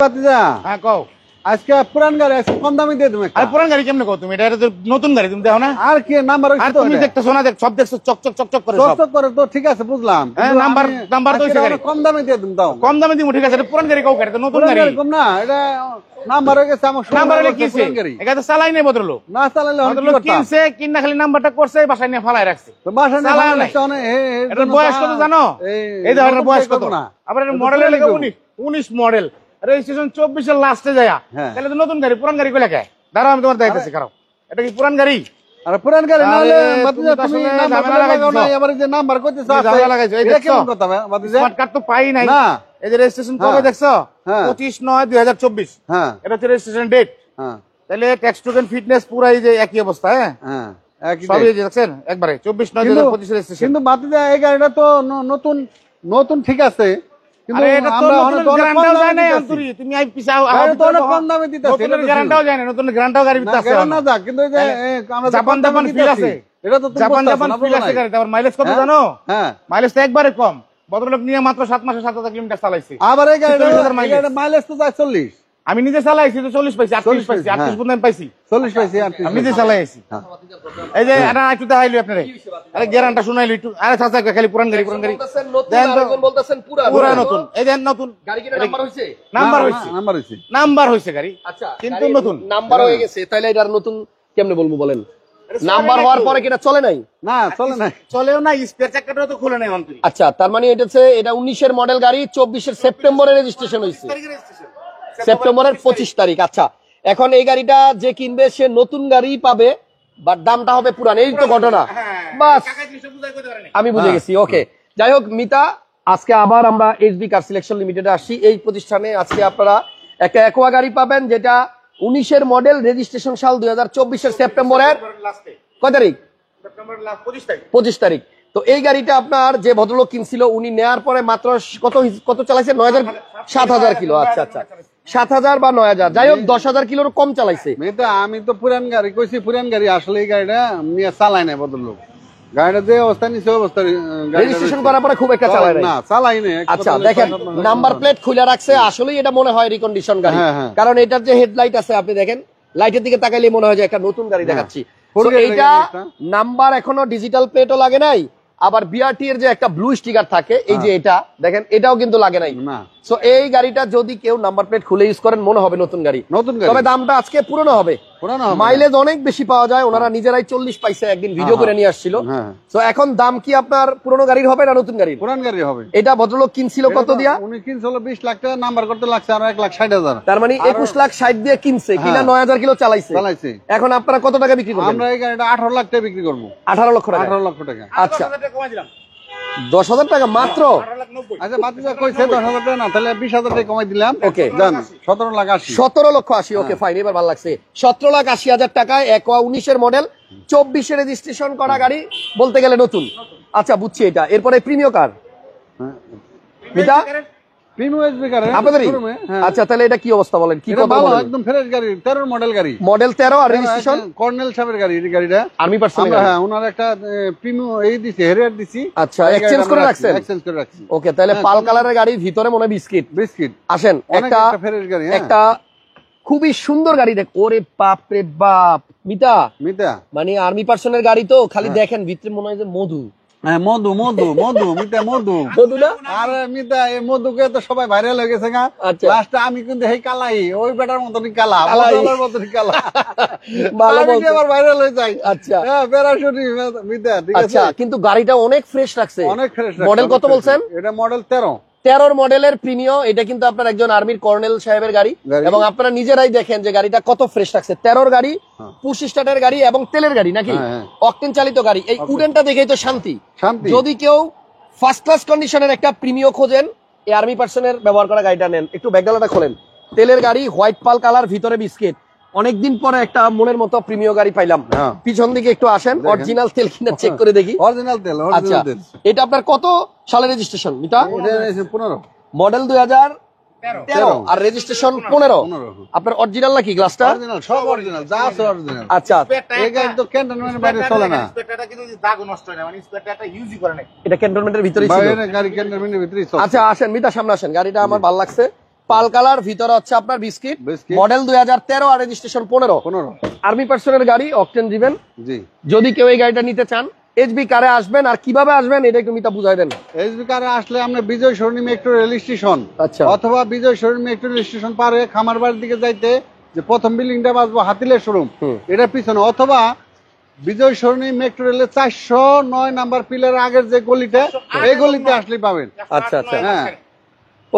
পাতিজা হ্যাঁ কও আজকে পুরান গাড়ি আজকে কম দামে দিয়ে তুমি আর পুরান গাড়ি কেমনে কও তুমি এটা তো নতুন গাড়ি তুমি দেখো না আর কি নাম্বার আর তুমি দেখতেছো না দেখ সব দেখছো চকচক চকচক করে সব চকচক করে তো ঠিক আছে বুঝলাম হ্যাঁ নাম্বার তো গাড়ি কম দামে দিয়ে তুমি দাও কম দামে দিমু ঠিক আছে এটা পুরান গাড়ি কও গাড়ি তো নতুন গাড়ি কম না এটা নাম্বার হয়ে গেছে আমার নাম্বার হলে কিছে এটা তো চালাই নাই বদরলো না চালালে বদরলো কিনছে কিনা খালি নাম্বারটা করছে বাসায় নিয়ে ফালাই রাখছে তো বাসা না এটা বয়স কত জানো এই দেখো এর বয়স কত আবার এর মডেল হলো 19 মডেল রেজিস্ট্রেশন 24 এর লাস্টে যায় তাহলে তো নতুন গাড়ি পুরান গাড়ি কই লাগে দাঁড়াও আমি তোমার দেখাইতেছি কারো এটা কি পুরান গাড়ি আরে পুরান গাড়ি না হলে বাতিজা তুমি নাম্বার লাগাও না এবারে যে নাম্বার কইতেছ আছে লাগাইছো এই দেখো কেমন কথা বাতিজা স্মার্ট কার্ড তো পাই নাই না এই যে রেজিস্ট্রেশন কবে দেখছো 25/9/2024 হ্যাঁ এটা হচ্ছে রেজিস্ট্রেশন ডেট হ্যাঁ তাহলে ট্যাক্স টোকেন ফিটনেস পুরাই যে একই অবস্থা হ্যাঁ হ্যাঁ একই সবই দেখছেন একবারে 24/9/2025 রেজিস্ট্রেশন কিন্তু বাতিজা এই গাড়িটা তো নতুন নতুন ঠিক আছে আরে এটা তো নতুন গ্যারান্টিও যায় না অন্তরি তুমি আই পিছাও তো অনেক কম দামে দিতেছে নতুন গ্যারান্টিও যায় না নতুন গ্যারান্টিও গাড়ি ভিতরে আছে না যা কিন্তু এই যে আমরা জাপান ফিল আছে এটা তো জাপান ফিল আছে গাড়ি তারপর মাইলেজ কত জানো হ্যাঁ মাইলেজ তো একবারে কম ভদ্রলোক নিয়ে মাত্র 7 মাসে 7000 কিলোমিটার চালাইছে আবার এই গাড়িটা মাইলেজ তো যায় 40 আমি নিজে চালাইছি তো 40 পাইছি 38 পাইছি 38 পর্যন্ত পাইছি 40 পাইছি আমি নিজে চালাইছি এই যে এটা একটু দেখাইলি আপনারে আরে গ্যারান্টি শুনাইলি একটু আরে চাচা খালি পুরান গাড়ি দেন তো বলতেছেন পুরা নতুন এই দেন নতুন গাড়ি কি নাম্বার হইছে গাড়ি আচ্ছা কিন্তু নতুন নাম্বার হয়ে গেছে তাহলে এটা নতুন কেমনে বলবো বলেন নাম্বার হওয়ার পরে কি এটা চলে নাই না চলে নাই চলেও না স্পেয়ার চাকাটাও তো খুলে নাই অন্তরি আচ্ছা তার মানে এটা হচ্ছে এটা 19 এর মডেল গাড়ি 24 এর সেপ্টেম্বরে রেজিস্ট্রেশন হইছে সেপ্টেম্বরের 25 তারিখ আচ্ছা এখন এই গাড়িটা যে কিনবে সে নতুন গাড়ি পাবে বাট দামটা হবে পুরান এই তো ঘটনা বাস আমি বুঝে গেছি ওকে যাই হোক মিতা আজকে আবার আমরা এইচবি কার সিলেকশন লিমিটেডে আসছি এই প্রতিষ্ঠানে আজকে আপনারা একটা অ্যাকোয়া গাড়ি পাবেন যেটা 19 এর মডেল রেজিস্ট্রেশন সাল 2024 এর সেপ্টেম্বরের কয় তারিখ সেপ্টেম্বর 25 তারিখ তো এই গাড়িটা আপনার যে ভদ্রলোক কিনছিল উনি নেয়ার পরে মাত্র কত চালাইছে 7000 কিলো আচ্ছা আচ্ছা 7000 বা 9000 যাই হোক 10000 কিলোর কম চালাইছে আমি তো পুরান গাড়ি কইছি পুরান গাড়ি আসলে এই গাড়িটা নিয়ে চালাই নাই ভদ্রলোক গাড়িটা যে অবস্থা নিচে অবস্থা রেজিস্ট্রেশন করার পরে খুব একটা চালায় না চালাই না আচ্ছা দেখেন নাম্বার প্লেট খুলে রাখছে আসলেই এটা মনে হয় রিকন্ডিশন গাড়ি কারণ এটার যে হেডলাইট আছে আপনি দেখেন লাইটের দিকে তাকাইলে মনে হয় যে একটা নতুন গাড়ি দেখাচ্ছি এইটা নাম্বার এখনো ডিজিটাল প্লেটও লাগে নাই আবার বিআরটি এর যে একটা ব্লু স্টিকার থাকে এই যে এটা দেখেন এটাও কিন্তু লাগে নাই সো এই গাড়িটা যদি কেউ নাম্বার প্লেট খুলে ইউজ করেন মনে হবে নতুন গাড়ি তবে দামটা আজকে পুরনো হবে মাইলেজ অনেক বেশি পাওয়া যায় ওনারা নিজেরাই 40 পাইছে একদিন ভিডিও করে নিয়ে আসছিল সো এখন দাম কি আপনার পুরনো গাড়ির হবে না নতুন গাড়ির পুরান গাড়ি হবে এটা ভদ্রলোক কিনছিল কত দিয়া উনি কিনছিল 20 লাখ টাকা নাম্বার করতে লাগছে আর 1,60,000 তার মানে 21 লাখ 60 দিয়ে কিনছে কিনা 9000 কিলো চালাইছে এখন আপনারা কত টাকা বিক্রি করবেন আমরা এই গাড়িটা 18 লাখ টাকা বিক্রি করব 18 লক্ষ টাকা 18 লক্ষ টাকা আচ্ছা 10,000 টাকা মাত্র আচ্ছা বাতিজা কইছে 10,000 টাকা না তাহলে 20,000 টাকা কমাই দিলাম ওকে জান 17 লাখ 80 17 লক্ষ 80 ওকে ফাইন এবার ভালো লাগছে 17 লাখ 80 হাজার টাকায় একোয়া 19 এর মডেল 24 এর রেজিস্ট্রেশন করা গাড়ি বলতে গেলে নতুন আচ্ছা বুঝছি এটা এরপরে প্রিমিয়াম কার এটা প্রিমিয়াম এসবি কার আপনাদেরই আচ্ছা তাহলে এটা কি অবস্থা বলেন কি কথা বলেন একদম ফ্রেশ গাড়ি 13 মডেল গাড়ি মডেল 13 আর রেজিস্ট্রেশন কর্নেল সাহেবের গাড়ি এই গাড়িটা আর্মি পার্সোনাল হ্যাঁ ওনার একটা প্রিমিয়াম এই দিছি হেরিয়ার দিছি আচ্ছা এক্সচেঞ্জ করে রাখছি ওকে তাহলে পাল কালারের গাড়ি ভিতরে মনে বিস্কিট আসেন একটা ফ্রেশ গাড়ি একটা খুবই সুন্দর গাড়ি দেখ ওরে বাপ রে বাপ মিতা মানে আর্মি পার্সোনাল গাড়ি তো খালি দেখেন ভিতরে মনে হয় যে মধু মধু মিতা মধু না আরে মিতা এই মধুকে তো সবাই ভাইরাল হয়ে গেছে না লাস্টে আমি কিন্তু এই কালাই ওই বেটার মতনই কালা বদলের মতনই কালা আমি আবার ভাইরাল হয়ে যাই আচ্ছা হ্যাঁ প্যারাশুটি মিতা ঠিক আছে আচ্ছা কিন্তু গাড়িটা অনেক ফ্রেশ লাগছে অনেক ফ্রেশ মডেল কত বলছেন এটা মডেল 13 মডেলের প্রিমিয়াম এটা কিন্তু আপনার একজন আর্মির কর্নেল সাহেবের গাড়ি এবং আপনারা নিজেরাই দেখেন যে গাড়িটা কত ফ্রেশ লাগছে 13 গাড়ি পুশ স্টার্টের গাড়ি এবং তেলের গাড়ি নাকি অকটেন চালিত গাড়ি এই উডেনটা দেখেই তো শান্তি যদি কেউ ফার্স্ট ক্লাস কন্ডিশনের একটা প্রিমিয়াম খোঁজেন এই আর্মি পার্সনের ব্যবহার করা গাড়িটা নেন একটু ব্যাকডালাটা খোলেন তেলের গাড়ি হোয়াইট পাল কালার ভিতরে বিস্কিট অনেকদিন পরে একটা মনের মতো প্রিমিয়াম গাড়ি পাইলাম পিছন দিকে একটু আসেন অরিজিনাল তেল কিনা চেক করে দেখি অরিজিনাল তেল আচ্ছা এটা আপনার কত সালের রেজিস্ট্রেশন এটা 15 মডেল 2013 আর রেজিস্ট্রেশন 15 আপনার অরিজিনাল নাকি গ্লাসটা অরিজিনাল সব অরিজিনাল যা আছে অরিজিনাল আচ্ছা এই গাড়ি তো ক্যান্টনমেন্টের বাইরে চলে না স্পেয়ারটা কিন্তু দাগ নষ্ট হয় না মানে স্পেয়ারটা ইউজই করে না এটা ক্যান্টনমেন্টের ভিতরেই ছিল বাইরে গাড়ি ক্যান্টনমেন্টের ভিতরেই চলে আচ্ছা আসেন মিতা সামনে আসেন গাড়িটা আমার ভালো লাগছে পাল কালার, ভিতরে হচ্ছে আপনার বিস্কিট, মডেল 2013 আর রেজিস্ট্রেশন 15। আর্মি পার্সনের গাড়ি, অকটেন ড্রিভেন। জি, যদি কেউ এই গাড়িটা নিতে চান এইচবি কারে আসবেন আর কিভাবে আসবেন এটা একটু মিতা বুঝাই দেন। এইচবি কারে আসলে আমরা বিজয় সরণি মেট্রো রেল স্টেশন, আচ্ছা, অথবা বিজয় সরণি মেট্রো রেল স্টেশন পার হয়ে খামারবাড়ির দিকে যাইতে যে প্রথম বিল্ডিংটা বাজবো হাতিলের শোরুম, এটার পিছনে, অথবা বিজয় সরণি মেট্রো রেলের 409 নাম্বার পিলার আগের যে গলিটা, এই গলিতে আসলেই পাবেন। আচ্ছা আচ্ছা, হ্যাঁ,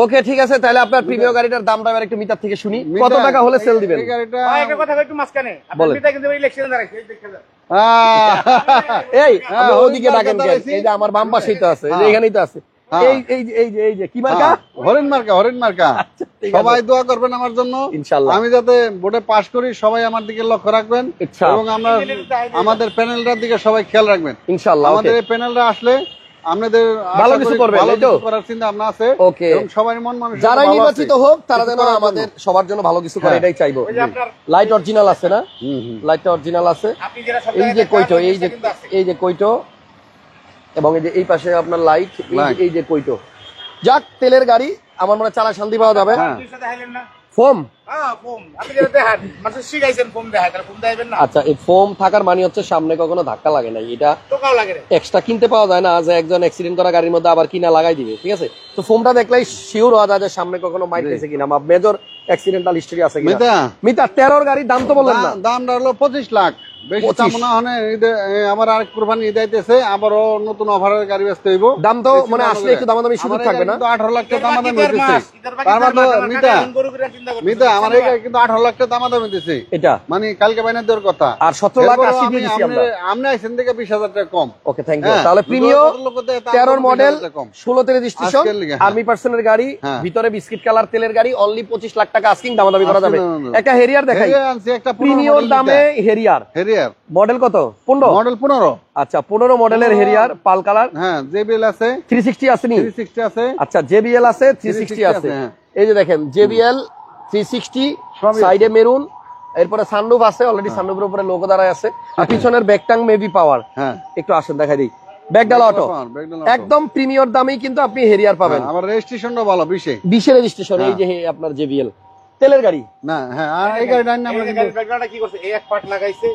ওকে ঠিক আছে। তাহলে আপনার প্রিমিয় গাড়িটার দামটা এবার একটু মিটার থেকে শুনি, কত টাকা হলে সেল দিবেন? এই গাড়িটা একটা কথা একটু মাঝখানে, আপনি মিটা কিন্তু ইলেকশনে দাঁড়াইছে, এই দেখেন। এই আপনি ওদিকে ডাকেন কেন? এই যে আমার বাম পাশেই তো আছে, এখানেই তো আছে। এই এই এই যে কি মার্কা? হরিণ মার্কা, হরিণ মার্কা। সবাই দোয়া করবেন আমার জন্য, ইনশাআল্লাহ। আমি যাতে বোর্ডে পাস করি, সবাই আমার দিকে লক্ষ্য রাখবেন এবং আমরা আমাদের প্যানেলটার দিকে সবাই খেয়াল রাখবেন ইনশাআল্লাহ। আমাদের এই প্যানেলটা আসলে আপনাদের ভালো কিছু করবেন, ভালো কিছু করার চিন্তা ভাবনা আছে। ওকে, এবং সবার মন মানসিকতা যারা ভালো আছে। নির্বাচিত হোক তারা যেন আমাদের সবার জন্য ভালো কিছু করে, এটাই চাইবো। লাইট অরিজিনাল আছে না? লাইটটা অরিজিনাল আছে। এই যে কইটো, এই যে কইটো, এবং এই যে এই পাশে আপনার লাইট, এই যে কইটো। যাক, তেলের গাড়ি আমার মনে চালা শান্তি পাওয়া যাবে। ফোম, আচ্ছা, এই ফোম থাকার মানে হচ্ছে সামনে কখনো ধাক্কা লাগে না, এটা এক্সট্রা কিনতে পাওয়া যায় না যে একজন অ্যাক্সিডেন্ট করা গাড়ির মধ্যে আবার কিনা লাগাই দিবে, ঠিক আছে? তো ফোমটা দেখলেই শিওর হওয়া যায় যে সামনে কখনো মাইট পেয়েছে কিনা, মেজর অ্যাক্সিডেন্টাল হিস্টরি আছে কিনা। মিতা 13 গাড়ির দাম তো বললেন না? দামটা হলো 25 লাখ। বেশি দাম মনে হয় আবার আরেক কুরবানি ঈদ আইতেছে, আবারও নতুন অফারের গাড়ি বেচতে হইব। দাম তো মানে আসলে একটু দামাদামি সুযোগ থাকবে না? 18 লাখ টাকা দামাদামি হইতেছে। তার মানে মিতা আমার এই গাড়ি কিন্তু 18 লাখ টাকা দামাদামি দিতেছে, এটা মানে কালকে বাইনা দেওয়ার কথা। আর 17 লাখ 80 দিয়ে দিছি আমরা। আমরা আইছেন থেকে 20,000 টাকা কম। ওকে, থ্যাংক ইউ। তাহলে প্রিমিও 13 মডেল, 16 তে রেজিস্ট্রেশন, আর্মি পার্সনের গাড়ি, ভিতরে বিস্কিট কালার তেলের গাড়ি, অনলি 25 লাখ টাকা আস্কিং, দামাদামি করা যাবে। একটা হেরিয়ার দেখাই, প্রিমিওর দামে হেরিয়ার। মডেল কত? 15 মডেল 15। আচ্ছা, 15 মডেলের হেরিয়ার, পাল কালার। হ্যাঁ, জেবিএল আছে, 360 আছে নি? 360 আছে। আচ্ছা, জেবিএল আছে, 360 আছে। এই যে দেখেন জেবিএল 360, সাইডে মেরুন, এরপরে সানরুফ আছে, অলরেডি সানরুফের উপরে লোগো দাঁড়ায় আছে, আর পিছনের ব্যাকটাং মেবি পাওয়ার। হ্যাঁ, একটু আসেন দেখাই দিই। ব্যাকডালা অটো, একদম প্রিমিয়ার দামেই কিন্তু আপনি হেরিয়ার পাবেন। আমার রেজিস্ট্রেশনটা ভালো, 20 রেজিস্ট্রেশন। এই যে আপনার জেবিএল তেলের গাড়ি না? হ্যাঁ, আর এই গাড়িটার নাম ব্যাকগ্রাউন্ডটা কি করছে? এই এক পার্ট লাগাইছে,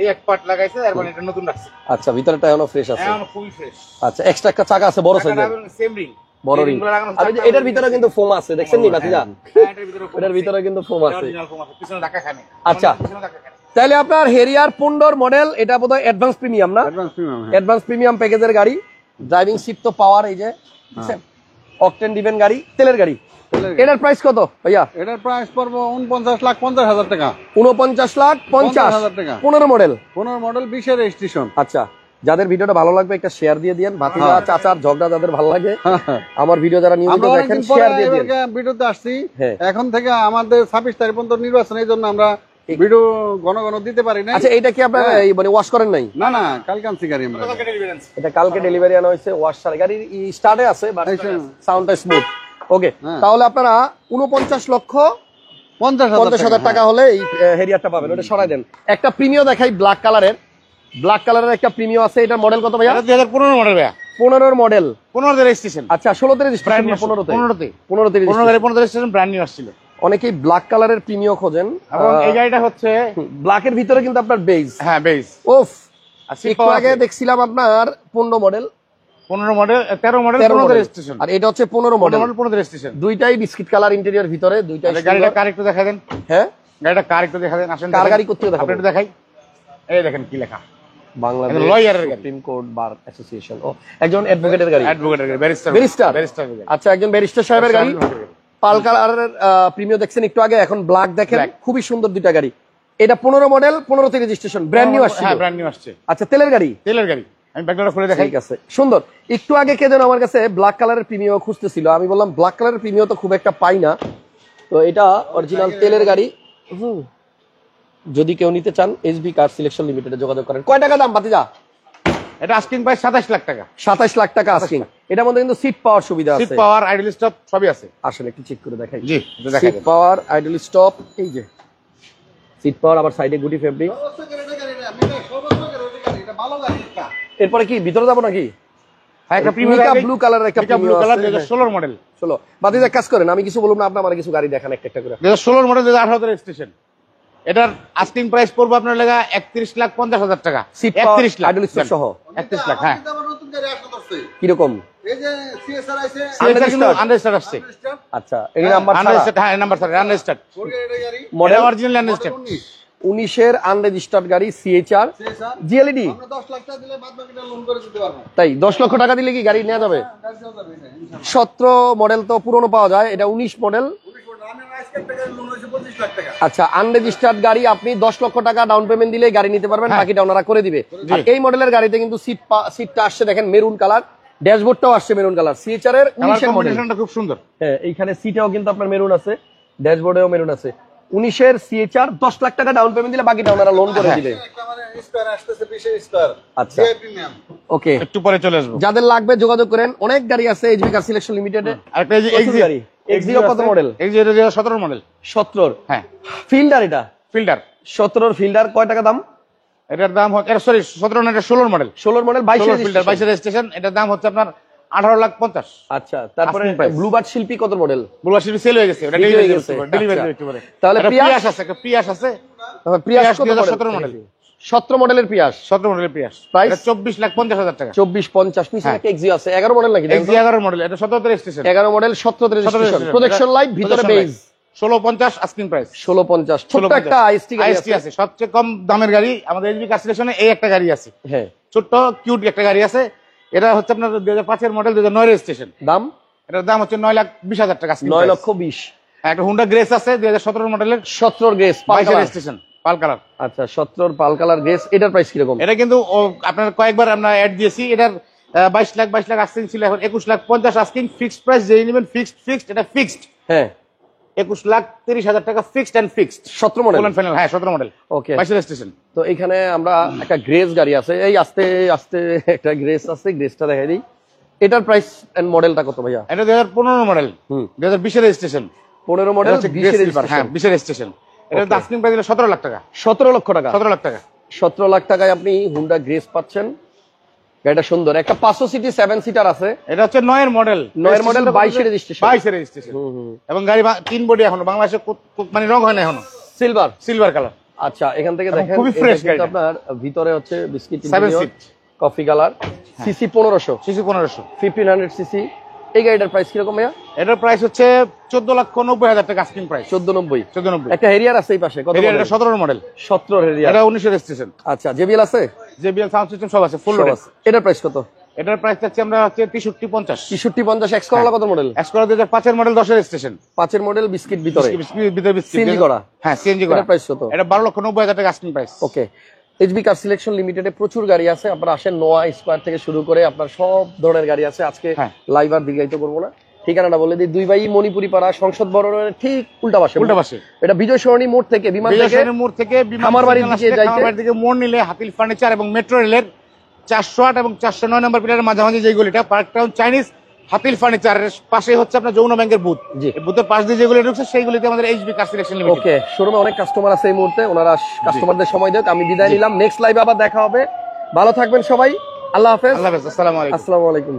এই এক পার্ট লাগাইছে, আর মানে এটা নতুন রাখছে। আচ্ছা, ভিতরটা এখনো ফ্রেশ আছে, এখনো ফুল ফ্রেশ। আচ্ছা, এক্সট্রা একটা চাকা আছে বড় সাইজের, সেম রিং, বড় রিং। আর এটার ভিতরে কিন্তু ফোম আছে, দেখছেন নি ভাতিজা? হ্যাঁ, এটার ভিতরে কিন্তু ফোম আছে, অরিজিনাল ফোম আছে, পিছনে ধাক্কা খানে। আচ্ছা, তাহলে আপনার হেরিয়ার 15 মডেল, এটা বোধহয় অ্যাডভান্স প্রিমিয়াম না? অ্যাডভান্স প্রিমিয়াম প্যাকেজের গাড়ি, ড্রাইভিং সিট তো পাওয়ার, এই যে অকটেন ডিভেন গাড়ি, তেলের গাড়ি। এটার প্রাইস কত ভাইয়া? এটার প্রাইস পড়বো 49,50,000 টাকা। 49,50,000 টাকা। 15 মডেল, 20 এর রেজিস্ট্রেশন। আচ্ছা, যাদের ভিডিওটা ভালো লাগবে একটা শেয়ার দিয়ে দিয়েন। ভাতিজা চাচার ঝগড়া যাদের ভালো লাগে, আমার ভিডিও যারা নিয়মিত দেখেন শেয়ার দিয়ে দিন। ভিডিওতে আসছি, এখন থেকে আমাদের 26 তারিখ পর্যন্ত নির্বাচন, এই জন্য আমরা ভিডিও ঘন ঘন দিতে পারি না। আচ্ছা, এটা কি আপনারা মানে ওয়াশ করেন নাই? না না, কালকে আনছি গাড়ি আমরা। এটা কালকে ডেলিভারি আনা হয়েছে, ওয়াশ ছাড়া। গাড়ি স্টার্টে আছে, বাট সাউন্ডটা স্মুথ। ওকে, তাহলে আপনারা 49,50,000 টাকা হলে এই হেরিয়ারটা পাবেন। ওটা সরাই দেন। একটা প্রিমিও দেখাই, ব্ল্যাক কালারের। ব্ল্যাক কালারের একটা প্রিমিও আছে। এটার মডেল কত ভাইয়া? 2015 মডেল ভাইয়া। 15 মডেল, 15 রেজিস্ট্রেশন। আচ্ছা, 16 তে রেজিস্ট্রেশন, 15 রেজিস্ট্রেশন, ব্র্যান্ড নিউ আসছিল। অনেকেই ব্ল্যাক কালারের প্রিমিও খোঁজেন, এবং এই গাড়িটা হচ্ছে ব্ল্যাকের ভিতরে কিন্তু আপনার বেজ। হ্যাঁ, বেজ। ওফ, একটু আগে দেখছিলাম আপনার 15 মডেল, 13 মডেল, 15 রেজিস্ট্রেশন। আর এটা হচ্ছে 15 মডেল, 15 রেজিস্ট্রেশন। দুইটাই বিস্কিট কালার ইন্টেরিয়র ভিতরে, দুইটাই। গাড়িটা কার একটু দেখা দেন। হ্যাঁ, গাড়িটা কার একটু দেখা দেন। আসেন, কার গাড়ি করতে দেখাবো, একটু দেখাই। এই দেখেন কি লেখা, বাংলাদেশ লয়ারের সুপ্রিম কোর্ট বার অ্যাসোসিয়েশন। ও, একজন অ্যাডভোকেটের গাড়ি, ব্যারিস্টার। আচ্ছা, একজন ব্যারিস্টার সাহেবের গাড়ি। পাল কালারের প্রিমিয়াম দেখছেন একটু আগে, এখন ব্ল্যাক দেখেন, খুবই সুন্দর দুইটা গাড়ি। এটা 15 মডেল, 15 তে রেজিস্ট্রেশন, ব্র্যান্ড নিউ আসছে। হ্যাঁ, ব্র্যান্ড নিউ আসছে। আচ্ছা, তেলের গাড়ি, আমি ব্যাকগ্রাউন্ড খুলে দেখাই। ঠিক আছে, সুন্দর। একটু আগে কে যেন আমার কাছে ব্ল্যাক কালারের প্রিমিয়াম খুঁজতেছিল, আমি বললাম ব্ল্যাক কালারের প্রিমিয়াম তো খুব একটা পাই না, তো এটা অরিজিনাল তেলের গাড়ি। যদি কেউ নিতে চান এসবি কার সিলেকশন লিমিটেডে যোগাযোগ করেন। কয় টাকা দাম ভাতিজা? এটা আস্কিং প্রাইস 27 লাখ টাকা। 27 লাখ টাকা আস্কিং। এটার মধ্যে কিন্তু সিট পাওয়ার সুবিধা আছে, সিট পাওয়ার, আইডল স্টপ সবই আছে। আসলে একটু চেক করে দেখাই। জি, দেখাই। সিট পাওয়ার, আইডল স্টপ, এই যে সিট পাওয়ার, আবার সাইডে গুটি ফেব্রিক। এরপরে কি ভিতরে যাবো নাকি? হ্যাঁ, একটা প্রিমিয়াম ব্লু কালারের, একটা ব্লু কালার 2016 মডেল, 16 বাদি এক কাজ করেন, আমি কিছু বলবো না, আপনি আমার কিছু গাড়ি দেখান একটা একটা করে। 2016 মডেল 2018 রেজিস্ট্রেশন, এটার আস্কিং প্রাইস পড়বে আপনার লাগা 31,50,000 টাকা। 31 লাখ সহ 31 লাখ। হ্যাঁ, কি রকম? এই যে সিএসআর আছে, সিএসআর কিন্তু আনরেজিস্টার্ড আসছে। আচ্ছা, এই নাম্বার আনরেজিস্টার্ড, হ্যাঁ number sir unregistered, model original unregistered 19 এর আনরেজিস্টার্ড গাড়ি, সিএইচআর জিএলইডি। আমরা 10 লাখ টাকা দিলে বাদ বাকিটা লোন করে দিতে পারবো। তাই 10 লক্ষ টাকা দিলে কি গাড়ি নেওয়া যাবে? 17 মডেল তো পুরনো পাওয়া যায়, এটা 19 মডেল। আচ্ছা, আনরেজিস্টার্ড গাড়ি আপনি 10 লক্ষ টাকা ডাউন পেমেন্ট দিলে গাড়ি নিতে পারবেন, বাকিটা ওনারা করে দিবে। আর এই মডেলের গাড়িতে কিন্তু সিটটা আসছে দেখেন মেরুন কালার, ড্যাশবোর্ডটাও আসছে মেরুন কালার। সিএইচআর এর 19 এর মডেল, খুব সুন্দর। হ্যাঁ, এইখানে সিটেও কিন্তু আপনার মেরুন আছে, ড্যাশবোর্ডেও মেরুন আছে। 19 এর সিএইচআর 10 লাখ টাকা ডাউন পেমেন্ট দিলে বাকিটা ওনারা লোন করে দিবে। আচ্ছা, ওকে, একটু পরে চলে আসবো। যাদের লাগবে যোগাযোগ করেন, অনেক গাড়ি আছে এইচবি কার সিলেকশন লিমিটেডে। আরেকটা এই যে এক্সি গাড়ি, এক্সিও কত মডেল? এক্সি 2017 মডেল। 17 হ্যাঁ, ফিল্ডার, এটা ফিল্ডার 17 ফিল্ডার। কয় টাকা দাম? এটার দাম হচ্ছে, সরি 17 না, এটা 16 মডেল। 16 মডেল 22 ফিল্ডার 22 রেজিস্ট্রেশন, এটার দাম হচ্ছে আপনার 18,50,000। আচ্ছা, তারপরে Asking price। ব্লুবার্ড শিল্পী কত মডেল? বুলওয়ার শিল্পী সেল হয়ে গেছে, ওটা Delete ডেলিভারি হয়ে গেছে, গেছে। ডেলিভারি আচ্ছা। একটু পরে। তাহলে একটা প্রিয়াস আছে, একটা প্রিয়াস আছে, প্রিয়াস কত 2017 মডেল? মডেল। 17 মডেলের প্রিয়াস, 17 মডেলের প্রিয়াস, Price? এটা 24,50,000 টাকা। 24-50 পিছনে একটা এক্সিও আছে, 11 মডেল নাকি? এক্সি 11 মডেল, এটা 17 registration. 11 model 17 registration, protection light, ভিতরে বেজ। 16,50 asking price. 1650। ছোট একটা আইএসটি গাড়ি আইএসটি আছে, সবচেয়ে কম দামের গাড়ি আমাদের এইচবি কার সিলেকশনে এই একটা গাড়ি আছে। হ্যাঁ, ছোট্ট কিউট একটা গাড়ি আছে, এটা হচ্ছে আপনার 2005 এর মডেল, 2009 রেজিস্ট্রেশন। দাম এটার দাম হচ্ছে 9,20,000 টাকা। 9,20,000। একটা হুন্ডা গ্রেস আছে 2017 মডেলের, 17 গ্রেস, 22 রেজিস্ট্রেশন, পাল কালার। আচ্ছা, 17 পাল কালার গ্রেস, এটার প্রাইস কিরকম? এটা কিন্তু আপনার কয়েকবার আমরা অ্যাড দিয়েছি, এটার 22 লাখ আস্কিং ছিল, এখন 21,50,000 আস্কিং। ফিক্সড প্রাইস যেই নেবেন, ফিক্সড, এটা ফিক্সড। হ্যাঁ, 21,30,000 টাকা fixed and fixed. 17 model final, হ্যাঁ 17 মডেল, ওকে। 22 রেজিস্ট্রেশন। তো এখানে আমরা একটা গ্রেস গাড়ি আছে, এই আস্তে আস্তে একটা গ্রেস আছে, গ্রেসটা দেখাই দিই। এটার প্রাইস এন্ড মডেলটা কত ভাইয়া? এটা 2015 মডেল, 2020 রেজিস্ট্রেশন। 15 মডেল, 20 হ্যাঁ 20 রেজিস্ট্রেশন। এটার আস্কিং প্রাইস 17 লাখ টাকা। 17 লক্ষ টাকা। 17 লাখ টাকা। 17 লাখ টাকায় আপনি হুন্ডা গ্রেস পাচ্ছেন। গাড়িটা সুন্দর, একটা 500 সিটি 7 সিটার আছে। এটা হচ্ছে 9 এর মডেল, 9 এর মডেল, 22 এর রেজিস্ট্রেশন। 22 এর রেজিস্ট্রেশন, এবং গাড়ি 3 বডি, এখনো বাংলাদেশে মানে রং হয় না এখনো, সিলভার কালার। আচ্ছা, এখান থেকে দেখেন খুবই ফ্রেশ গাড়ি। আপনার ভিতরে হচ্ছে biscuit 7 seat, coffee colour, CC 1500, CC 1500, 1500 CC. এই গাড়িটার প্রাইস কিরকম ভাইয়া? এটার প্রাইস হচ্ছে 14,90,000 টাকা আস্কিং প্রাইস। 1490। একটা হেরিয়ার আছে এই পাশে, কত মডেল? এটা 17 মডেল, 17 হেরিয়ার, এটা 19 রেজিস্ট্রেশন। আচ্ছা, জেবিএল আছে, জেবিএল সাউন্ড সিস্টেম সব আছে, ফুল লোড আছে। এটার প্রাইস কত? এটার প্রাইস চাচ্ছি আমরা হচ্ছে 63,50। 63-50। এক্স করলা কত মডেল? এক্স করলা 2005 এর মডেল, 10 এর রেজিস্ট্রেশন, 5 এর মডেল, বিস্কিট ভিতরে, ভিতরে সিএনজি করা। হ্যাঁ সিএনজি করা। এটার প্রাইস কত? এটা 12,90,000 টাকা আস্কিং প্রাইস। ওকে। এইচবি কার সিলেকশন লিমিটেডে প্রচুর গাড়ি আছে, আপনারা আসেন, নোয়া স্কয়ার থেকে শুরু করে আপনার সব ধরনের গাড়ি আছে। আজকে লাইভ আর দীর্ঘায়িত করবো না, ঠিকানাটা বলে দিই। 2 বাই মণিপুরি পাড়া, সংসদ বরণের ঠিক উল্টা পাশে। এটা বিজয় সরণি মোড় থেকে, বিমান থেকে আমার বাড়ির দিকে মোড় নিলে হাতিল ফার্নিচার এবং মেট্রো রেলের 408 এবং 409 নম্বর পিলারের মাঝামাঝি যে গলিটা, পার্ক টাউন চাইনিজ হাতিল ফার্নিচারের পাশে হচ্ছে আপনার যৌন ব্যাংকের বুথ। এই বুথের পাশ দিয়ে যেগুলো ঢুকছে সেইগুলিতে আমাদের এইচবি কার সিলেকশন লিমিটেড। ওকে, শোরুমে অনেক কাস্টমার আছে এই মুহূর্তে, ওনারা কাস্টমারদের সময় দেন। আমি বিদায় নিলাম, নেক্সট লাইভে আবার দেখা হবে। ভালো থাকবেন সবাই, আল্লাহ হাফেজ। আল্লাহ হাফেজ, আসসালামু আলাইকুম। আসসালামু আলাইকুম।